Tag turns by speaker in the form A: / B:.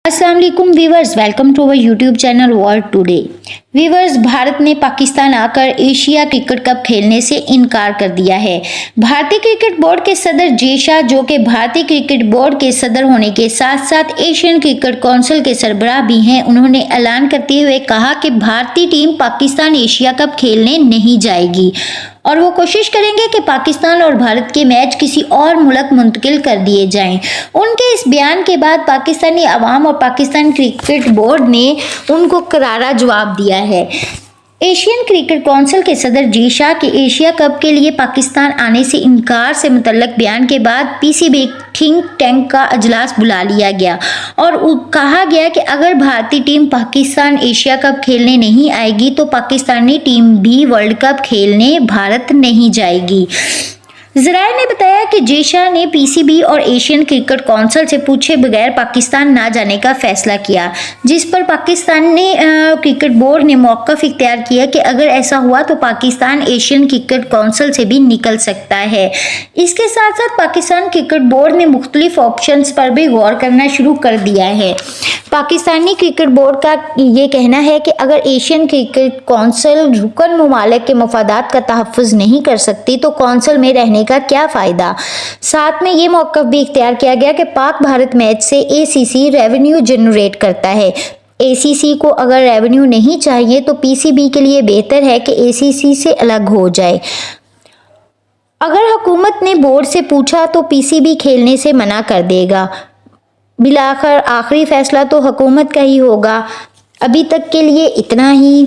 A: अस्सलाम वालेकुम viewers, welcome to our YouTube channel World Today. Viewers, Bharat ने पाकिस्तान आकर एशिया क्रिकेट कप खेलने से इनकार कर दिया है। भारतीय क्रिकेट बोर्ड के सदर जे शाह, जो कि भारतीय क्रिकेट बोर्ड के सदर होने के साथ साथ एशियन क्रिकेट काउंसिल के सरबराह भी हैं, उन्होंने ऐलान करते हुए कहा कि भारतीय टीम पाकिस्तान एशिया कप खेलने नहीं जाएगी और वो कोशिश करेंगे कि पाकिस्तान और भारत के मैच किसी और मुल्क मुंतकिल कर दिए जाएं। उनके इस बयान के बाद पाकिस्तानी अवाम और पाकिस्तान क्रिकेट बोर्ड ने उनको करारा जवाब दिया है। एशियन क्रिकेट काउंसिल के सदर जे शाह के एशिया कप के लिए पाकिस्तान आने से इनकार से मुतल्लक बयान के बाद पीसीबी थिंक टैंक का अजलास बुला लिया गया और कहा गया कि अगर भारतीय टीम पाकिस्तान एशिया कप खेलने नहीं आएगी तो पाकिस्तानी टीम भी वर्ल्ड कप खेलने भारत नहीं जाएगी। ज़राए ने बताया कि जे शाह ने पीसीबी और एशियन क्रिकेट काउंसिल से पूछे बगैर पाकिस्तान ना जाने का फैसला किया, जिस पर पाकिस्तानी क्रिकेट बोर्ड ने मौक़िफ़ इख्तियार किया कि अगर ऐसा हुआ तो पाकिस्तान एशियन क्रिकेट काउंसिल से भी निकल सकता है। इसके साथ साथ पाकिस्तान क्रिकेट बोर्ड ने मुख्तलिफ ऑप्शंस पर भी गौर करना शुरू कर दिया है। पाकिस्तानी क्रिकेट बोर्ड का ये कहना है कि अगर एशियन क्रिकेट काउंसिल रुकन ममालिक के मफादात का तहफ़्फ़ुज़ नहीं कर सकती तो काउंसिल में रहने का क्या फ़ायदा। साथ में ये मौक़िफ़ भी इख्तियार किया गया कि पाक भारत मैच से एसीसी रेवेन्यू जनरेट करता है। एसीसी को अगर रेवेन्यू नहीं चाहिए तो पीसीबी के लिए बेहतर है कि एसीसी से अलग हो जाए। अगर हुकूमत ने बोर्ड से पूछा तो पीसीबी खेलने से मना कर देगा। बिलाखिर आखिरी फैसला तो हुकूमत का ही होगा। अभी तक के लिए इतना ही।